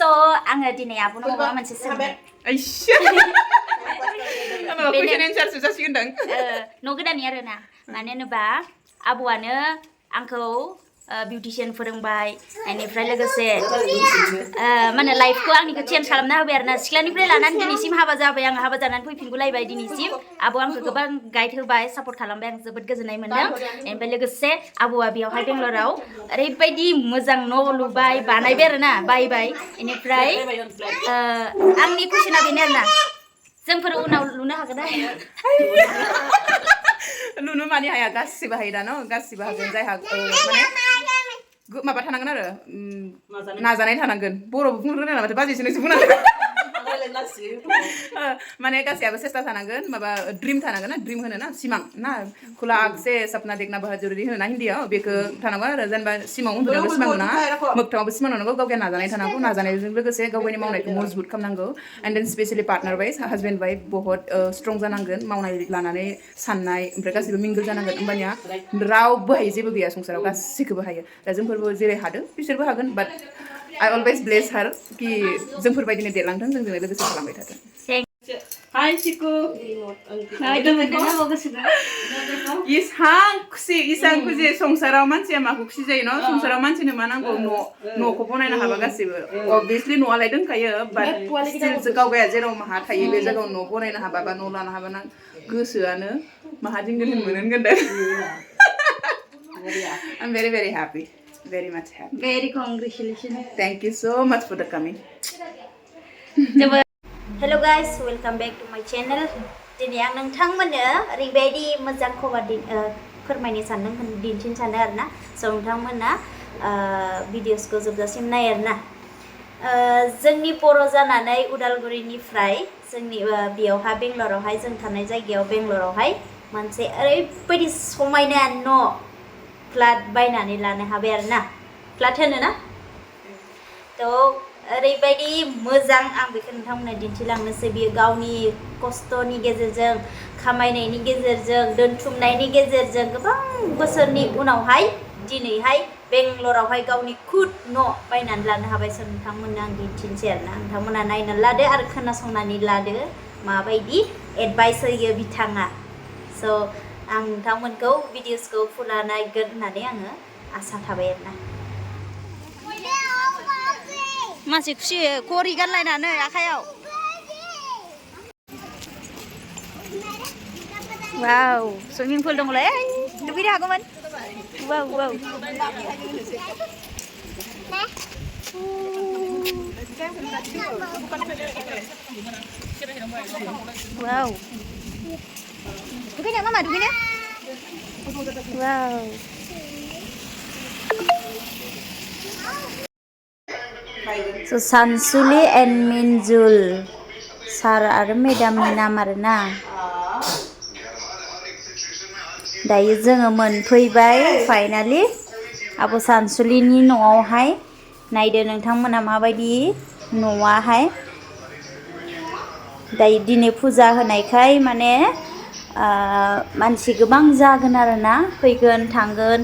So आङो दिनै आब'नाव माबा मोनसे सोंबाय आइशा कुइसन एन्सार जासिगोन दां न' गोदाननि आरोना मानो होनोबा आब'आनो आंखौ बिउटिशियान फोरोंबाय बेनिफ्राय लोगोसे मा होनो लाइफखौ आंनिखौ चेन्ज खालामना होबाय आरोना सिख्लानिफ्राय लानानै दिनैसिम हाबा जाबाय आङो हाबा जानानै फैफिनगुलायबाय दिनैसिम आब'आ आंखौ गोबां गाइड होबाय सापर्ट खालामबाय आं जोबोद गोजोननाय मोनदों ओमफ्राय लोगोसे आब'आ बेयावहाय बेंगलराव ओरैबायदि मोजां न' लुबाय बानायबाय आरोना बायबाय बेनिफ्राय आंनि कुइसना बेनो आरोना जोंफोर उनाव लुनो हागोन ना लुनो मानि हाया गासिबो हायो दा न गासिबो हागोन जायहा माने माबा थानांगोन आरो नाजानाय थानांगोन बर'बो बुंनो रोङा माथो बाजिसो नोंसो बुंनांगोन माने गासैयाबो सेस्था थानांगोन माबा ड्रिम थानांगोन ना ड्रिम होनो ना सिमां ना खुला आग से सपना देखना बहुत जरुरी होनो ना हिन्दीयाव बेखौ थानांगोन आरो जेनेबा सिमां उन्दुनायावल' सिमां नुनाङा मोगथाङावबो सिमां नुनांगौ गावनि नाजानाय थानांगौ नाजानायजों लोगोसे गावनि मावनायखौ मजबुत खालामनांगौ and then specially partner wise husband wife बहुत स्ट्रं जानांगोन मावनाय लानानै साननाय ओमफ्राय गासिबो मिंगल जानांगोन होमबानिया रावबो हायै जेबो गैया संसाराव गासिखौबो हायो दा जोंफोरबो जेरै हादों बिसोरबो हागोन बाट I always bless her कि जोंफोरबायदिनो देरलांथों जोंजों लोगोसे खालामबाय थाथों हाय चिकु इसां खुसि संसाराव मानसिया माखौ खुसि जायो न संसाराव मानसिनो मा नांगौ न'खौ बनायनो हाबा गासिबो अबभियासलि न'आलाय दंखायो बाट स्टिल गावगाया जेराव माहा थायो बे जायगायाव न' बनायनो हाबा बा न' लानो हाबा ना गोसोआनो माहा दिंगोन मोनो होनगोन I'm very very happy very much happy very congratulations thank you so much for the coming Hello guys welcome back to my channel दिनै आं नोंथांमोननो ओरैबायदि मोजां खबर फोरमायनो सानदों दिन्थिनो सानदों आरोना स' नोंथांमोना भिडिअसखौ जोबजासिम नाय आरोना जोंनि बर' जानानै उदालगुरिनिफ्राय जोंनि बेयावहाय बेंगलरावहाय जों थानाय जायगायाव बेंगलरावहाय मोनसे ओरैबायदि समायना न' फ्लाट बायनानै लानो हाबाय आरोना फ्लाट होनो ना थ' ओरैबायदि मोजां आं बेखौ नोंथांमोननो दिन्थिलांनोसै बियो गावनि खस्थ'नि गेजेरजों खामायनायनि गेजेरजों दोनथुमनायनि गेजेरजों गोबां बोसोरनि उनावहाय दिनैहाय बेंगलरावहाय गावनि खुद न' बायनानै लानो हाबाय स' नोंथांमोननो आं दिन्थिनोसै आरोना नोंथांमोना नायनानै लादो आरो खोनासंनानै लादो माबायदि एडभाइस होयो बिथाङा स' आं नोंथांमोनखौ भिडिअसखौ फुरा नायगोन होननानै आङो आसा थाबाय आरोना मानसि खुसि घरि गानलायनानै आखायाव वाव सुइमिं पुल दंलै दुगैनो हागौमोन वाव वाव वाव दुगैनो मामा दुगैनो वाव So Sansuli and Minjul Sar आरो मेडामनि नाम आरोना दायो जोङो मोनफैबाय फाइनालि आब' सानसुलिनि न'आवहाय नायदो नोंथांमोना माबायदि न'आहाय दायो दिनै फुजा होनायखाय माने मानसि गोबां जागोन आरोना फैगोन थांगोन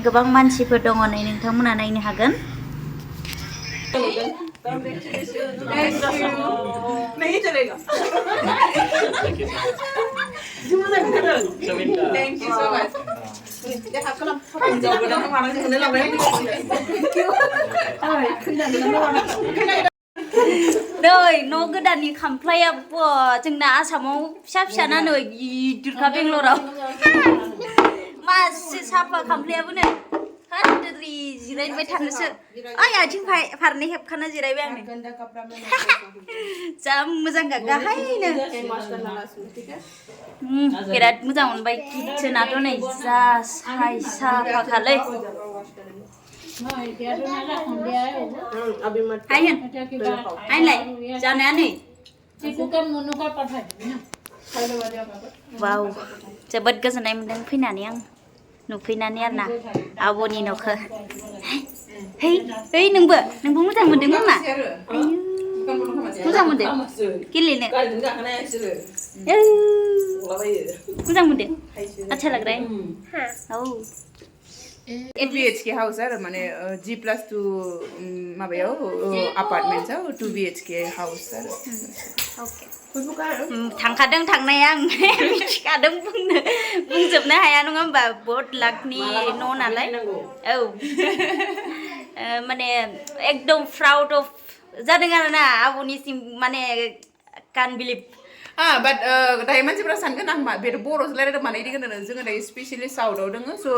गोबां मानसिफोर दङ नै नोंथांमोना नायनो हागोन नहीं चलेगा थैंक यू सो मच नै न' गोदाननि खामफ्लाया जोंना आसामाव फिसा ना नै गिदिरखा बेंगलराव मासे साफा खामफ्लायाबो नै हाद्रि जिरायबाय थानोसो ओइ आथिं फारनै हेबखाना जिरायबाय आं जा मोजां गाहायनो बिराद मोजां मोनबाय किटसेनाथ' नै जा साफाखालै आइनलाय जानाया नै वाव जोबोद गोजोननाय मोनदों फैनानै आं नुफैनानै आरोना आब'नि न'खौ है नोंबो मोजां मोनदों नामा मोजां मोनदों गेलेनो मोजां मोनदों अच्छा लग रहा है औ 2 BHK house आरो माने G+2 माबायाव apartment आव 2 BHK house आरो Okay. थांखादों थांनाया आं मिथिखादों बुंजोबनो हाया नङा होमबा बहुत लाखनि न' नालाय औ माने एकदम प्राउड अफ जादों आरोना आब'निसिम माने कान बिलिभ but दायो मानसिफोरा सानगोन आं मा बेथ' बर'सो रायलायदों माने इदि होनो जोङो दायो स्पेसियली साउथआव दोङो स'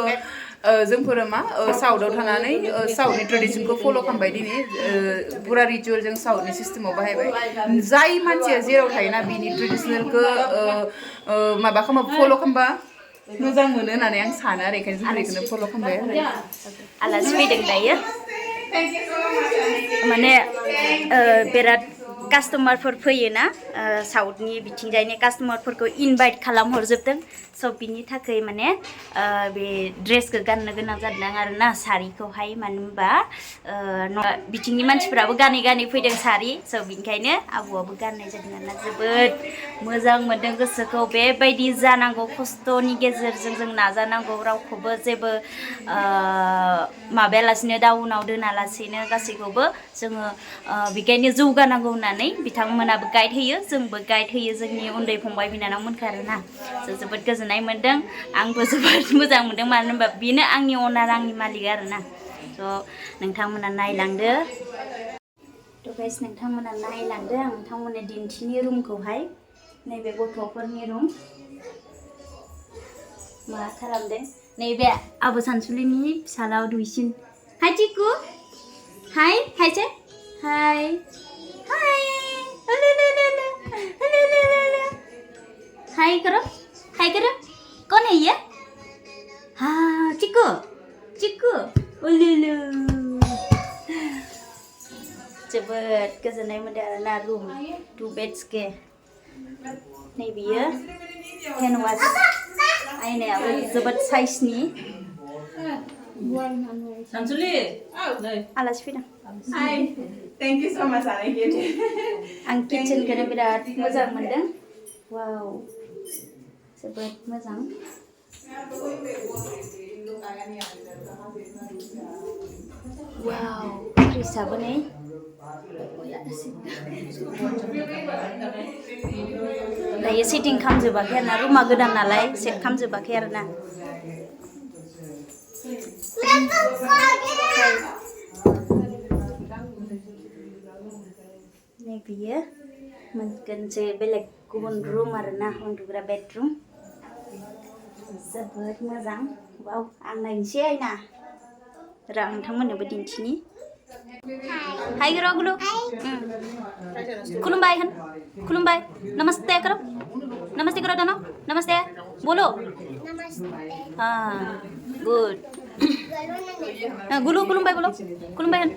जोंफोरो मा साउथआव थानानै साउथनि ट्रेडिसनखौ फल' खालामबाय दिनै पुरा रिचुवेल जों साउथनि सिस्टेमाव बाहायबाय जाय मानसिया जेराव थायोना बिनि ट्रेडिसनेलखौ माबा खालामो फल' खालामबा मोजां मोनो होननानै आं सानो आरो बेखायनो जों बेखौनो फल' खालामबाय आरो आलासि फैदों दायो माने बिराद कास्टमारफोर फैयोना साउथनि बिथिंजायनि कास्टमारफोरखौ इनभाइट खालामहरजोबदों स' बिनि थाखाय माने बे ड्रेसखौ गाननो गोनां जादों आरोना सारिखौहाय मानो होनबा बिथिंनि मानसिफ्राबो गानै गानै फैदों सारि स' बिनिखायनो आबौआबो गाननाय जादों आरोना जोबोद मोजां मोनदों गोसोखौ बेबायदि जानांगौ खस्थ'नि गेजेरजों जों नाजानांगौ रावखौबो जेबो माबायालासिनो डाउनाव दोनालासिनो गासैखौबो जोङो बिखायनो जौगानांगौ होननानै बिथांमोनाबो गाइड होयो जोंबो गाइड होयो जोंनि उन्दै फंबाय बिनानावमोनखौ आरोना जों जोबोद गोजोननाय मोन्दों आंबो जोबोद मोजां मोन्दों मानो होनबा बेनो आंनि अनार आंनि मालिक आरोना स' नोंथांमोना नायलांदो थ' गाइस नोंथांमोना नायलांदो आं नोंथांमोननो दिन्थिनि रुमखौहाय नैबे गथ'फोरनि रुम मा खालामदों नैबे आब' सानसुलिनि फिसाला दुइसिन हाय चिकु हाय हायसे हाय हाय हाय करो कौन है ये हाँ चिकू चिकू ओलेलो जोबोद गोजोननाय मोनदों आरोना रुम 2 बेड्सके नै बियो हेन्ड वाश आयनायाबो जोबोद साइजनि सानसुलि आलासि फैदों Hi, thank you so much आं किचेनखौनो बिराद मोजां मोनदों वाव जोबोद मोजां वाव फ्रिजआबो नै दायो सेटिं खालामजोबाखै आरोना रुमा गोदान नालाय सेट खालामजोबाखै आरोना नै बियो मोनसे बेलेग गुबुन रुम आरोना उन्दुग्रा बेडरुम जोबोद मोजां वाव आं नायनोसै आयना र' नोंथांमोननोबो दिन्थिनि हाय गुरु गुरु खुलुमबाय होन खुलुमबाय नमस्ते करो दोनों नमस्ते बोलो हाँ गुड गुलू खुलुमबाय बोलो खुलुमबाय होन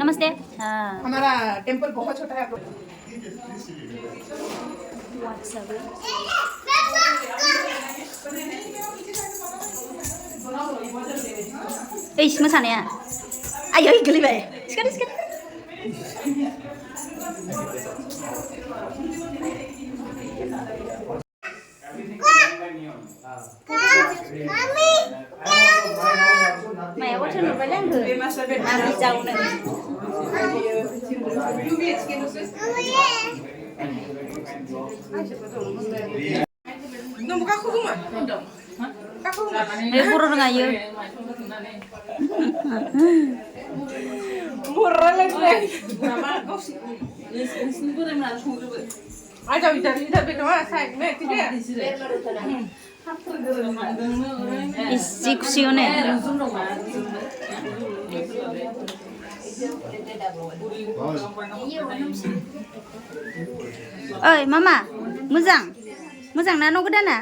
नमस्ते हाँ हमारा टेम्पल बहुत छोटा है eish मोसानाया आयै गोलैबाय सिखार सिखार मायाव थोन नुबाय आंखो आंनि जावनो बर' रोङायो जि खुसियावनो ओइ मामा मोजां मोजां ना न' गोदाना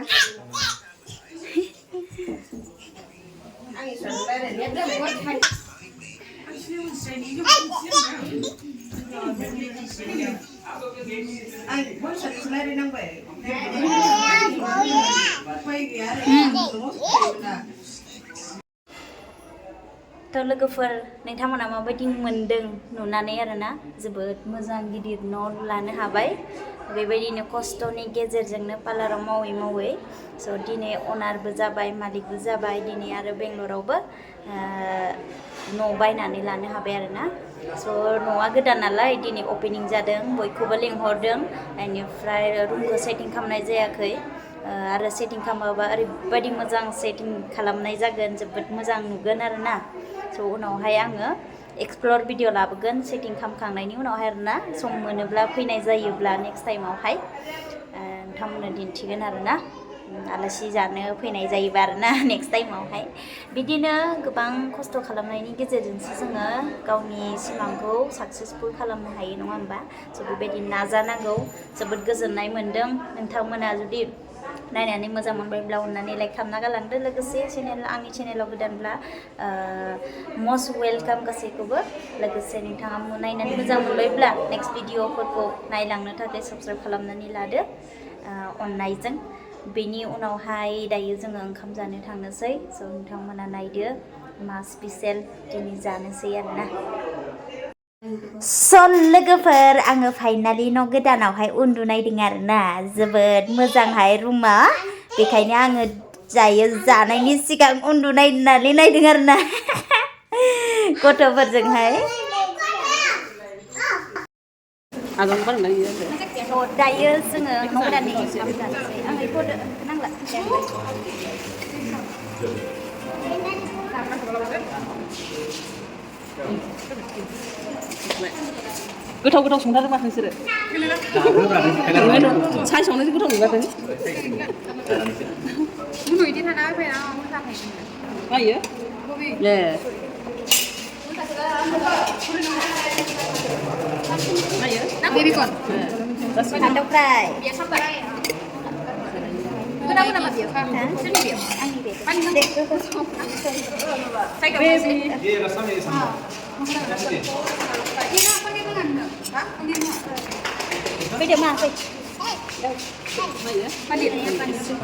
थ' लोगोफोर नोंथांमोना माबायदि मोनदों नुनानै आरोना जोबोद मोजां गिदिर न' लानो हाबाय बेबायदिनो खस्थ'नि गेजेरजोंनो पार्लाराव मावै मावै स' दिनै अनारबो जाबाय मालिकबो जाबाय दिनै आरो बेंगलरावबो न' बायनानै लानो हाबाय आरोना स' न'आ गोदान नालाय दिनै अपेनिं जादों बयखौबो लिंहरदों बेनिफ्राय रुमखौ सेटिं खालामनाय जायाखै आरो सेटिं खालामोबा ओरैबायदि मोजां सेटिं खालामनाय जागोन जोबोद मोजां नुगोन आरोना स' उनावहाय आङो एक्सप्लर भिडिअ लाबोगोन सेटिं खालामखांनायनि उनावहाय आरोना सम मोनोब्ला फैनाय जायोब्ला नेक्स्ट टाइमावहाय नोंथांमोननो दिन्थिगोन आरोना आलासि जानो फैनाय जायोबा आरोना नेक्स्ट टाइमावहाय बिदिनो गोबां खस्थ' खालामनायनि गेजेरजोंसो जोङो गावनि सिमांखौ साक्सेसफुल खालामनो हायो नङा होमबा स' बेबायदि नाजानांगौ जोबोद गोजोननाय मोन्दों नोंथांमोना जुदि नायनानै मोजां मोनबायब्ला अननानै लाइक खालामना गालांदो लोगोसे आंनि चेनेलाव गोदानब्ला मस्ट वेलकाम गासैखौबो लोगोसे नोंथाङा नायनानै मोजां मोनबायब्ला नेक्स्ट भिडिअफोरखौ नायलांनो थाखाय साबस्क्राइब खालामनानै लादो अननायजों बेनि उनावहाय दायो जोङो ओंखाम जानो थांनोसै स' नोंथांमोना नायदो मा स्पेसियेल दिनै जानोसै आरोना स' लोगोफोर आङो फाइनालि न' गोदानावहाय उन्दुनायदों आरोना जोबोद मोजांहाय रुमा बेखायनो आङो जायो जानायनि सिगां उन्दुनायनानै नायदों आरोना गथ'फोरजोंहाय दायो जोङो न' गोदाननि ओंखाम जानोसै आं बेखौ नांला गोथाव गोथाव संथारो माथो नोंसोरो साइसआवनो गोथाव नुजादों उनाव इदि थाना होफैना मोजाङै ए बेबिकन फान्थाव फ्राय गोदाव नामा बियो सोरनि बियो आंनि बे फैदो मा फै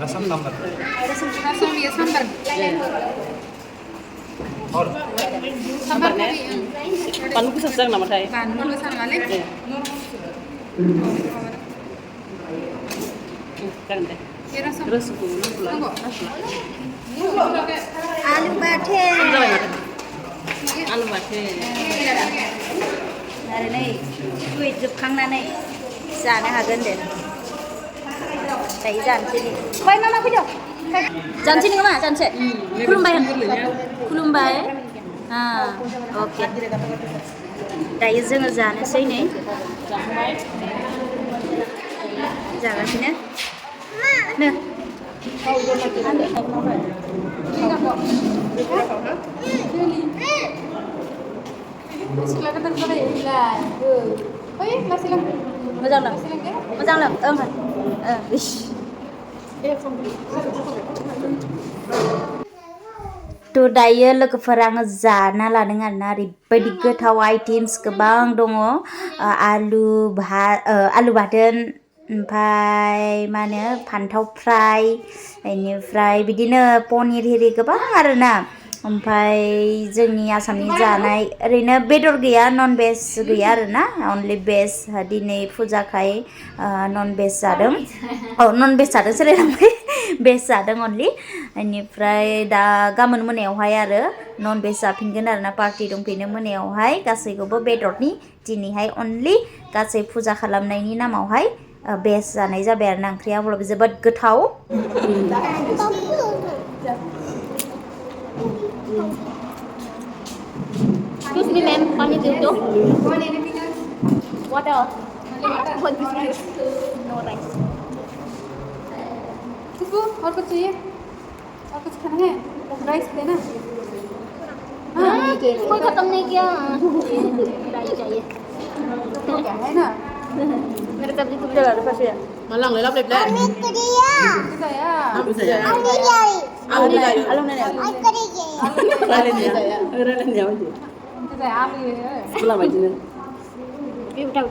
Rasam number. rasam dia sambar sambar ne panu ku sasang nama thai panu sama le kan deh terus ku आलु बाथोन आलु बाथोन आरो नै सुइट जोबखांनानै जानो हागोन दे दायो जानोसै दे ओमफ्राय मा फैदो जानोसै नङा मा जानोसै खुलुमबाय अके दायो जोङो जानोसै नै जागासिनो नो मोजां लों थ' दायो लोगोफोर आङो जाना लादों आरोना ओरैबायदि गोथाव आइटेम्स गोबां दङ आलु बाथोन ओमफ्राय मा होनो फान्थाव फ्राय बेनिफ्राय बिदिनो पनिर हिरि गोबां आरोना ओमफ्राय जोंनि आसामनि जानाय ओरैनो बेदर गैया नन भेज गैया आरोना अनलि भेज दिनै फुजाखाय नन भेज जादों नन भेज जादों सोलायलांबाय भेज जादों अनलि बेनिफ्राय दा गाबोन मोनायावहाय आरो नन भेज जाफिनगोन आरोना पार्टि दंफिनो मोनायावहाय गासैखौबो बेदरनि दिनैहाय अनलि गासै फुजा खालामनायनि नामावहाय भेज जानाय जाबाय आरोना ओंख्रिया अब्लाबो जोबोद गोथाव Excuse me, ma'am. Pani dito? Water. No rice. खुशबू और कुछ चाहिए और कुछ खाना है राइस देना कोई खत्म नहीं किया राइस चाहिए तो क्या है ना मेरे सब्जी को जला दो फंसे malang lelap lep lep saya aku saya आलू नहीं ralen ya ralen ya aja saya ambil pulang aja nih ये उठा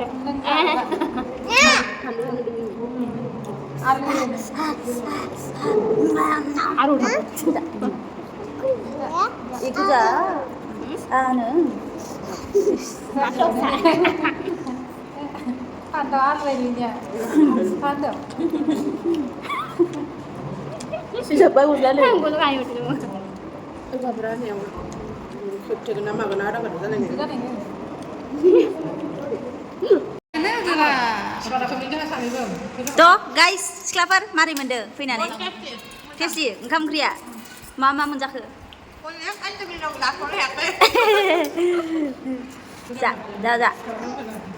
आलू आलू itu जा Ano? Masuk sa. Pantau apa ini ya? Pantau. Sudah bagus lah. Belum kayu dulu. Apa berani yang kecil nama kenapa ada sana ni? Sudah ini. Tuh guys, sklaver, mari mende, fina nih. Kasih, engkau kriya. Mama menjaga. Dah.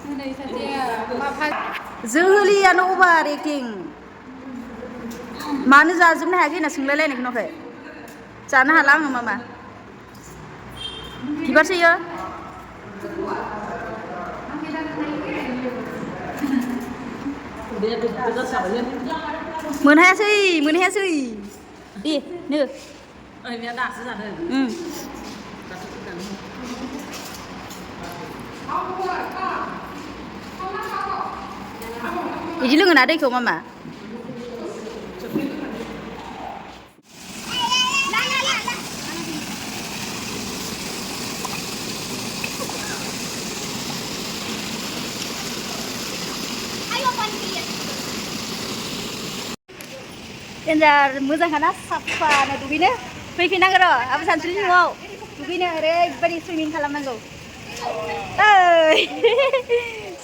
Ini saja. Maaf. Zuli anu ubah rating. Mana jazum nih lagi nasi lele nih kenapa? Cana halang mama. Kibar sih ya? Mươn hai sui. Đi, nữa. Jadi lu nggak ada kok mama. Enjar moजां खाना साफानो दुगैनो फैफिननांगौ र' आबो सानसुलि न'आव दुगैनो ओरैबायदि सुइमिं खालामनांगौ ओइ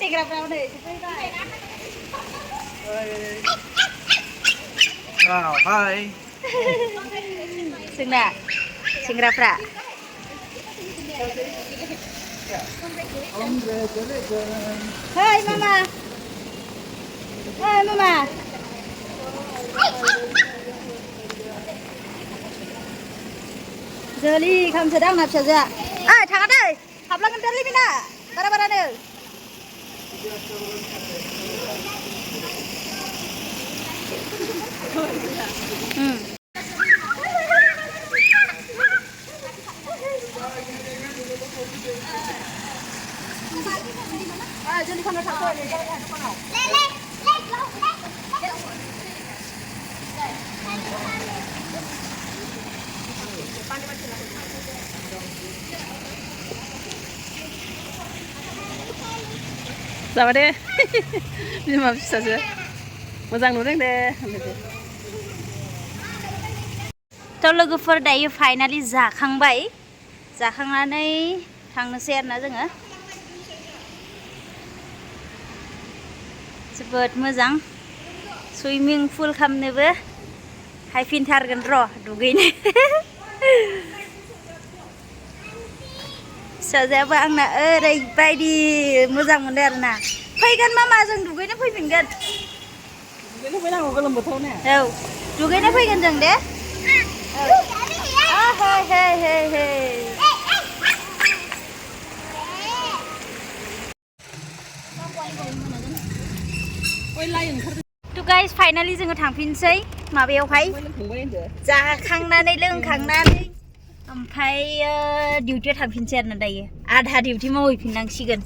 सेंग्राफ्राबो नै सफैबाय Wow, hi. जोंना सेंग्राफ्रा Hai mama Hai mama Joli kamu sedang nak saja. Jangan deh. Hablangan dari mana? Bara-bara deh. Joli kamu satu. Sama deh. Biar bisa saja. Moजां नुदों deh. थ' लोगोफोर दायो फाइनालि जाखांबाय जाखांनानै थांनोसै आरोना जोङो जोबोद मोजां सुइमिं पुल खालामनोबो हायफिनथारगोन र' दुगैनो फिसाजोआबो आंना ओरैबायदि मोजां मोनदों आरोना फैगोन मामा जों दुगैनो फैफिनगोन दुगैनो फैनांगौ गोलोम बोथोराव ने औ दुगैनो फैगोन जों दे To guys finally जोङो थांफिनसै माबायावहाय जाखांनानै लोंखांनानै ओमफ्राय डिउटियाव थांफिनसै आरोना दायो आधा डिउटि मावहैफिननांसिगोन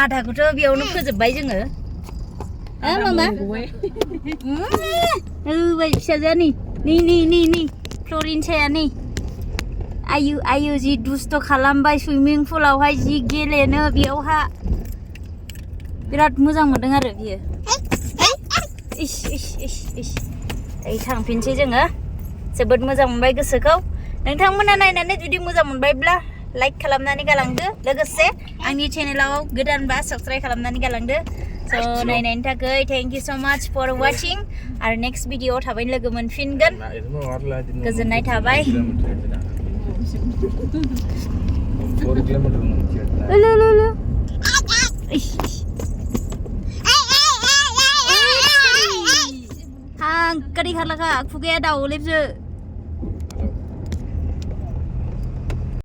आधाखौथ' बेयावनो फोजोबबाय जोङो मामा होबाय फिसाजोआ नि क्ल'रिन साया नै आयु जि दुस्थ' खालामबाय सुइमिं पुलावहाय जि गेलेनो बेयावहा बिराद मोजां मोनदों आरो बियो दायो थांफिनसै जोङो जोबोद मोजां मोनबाय गोसोखौ नोंथांमोना नायनानै जुदि मोजां मोनबायब्ला लाइक खालामनानै गालांदो लोगोसे आंनि चेनेलाव गोदानबा साबस्क्राइब खालामनानै गालांदो So नायनायनि थाखाय thank you so much for watching आरो next video थाबैनो लोगो मोनफिनगोन गोजोननाय थाबाय हां करी खाला का खुगाया दाव लेबसो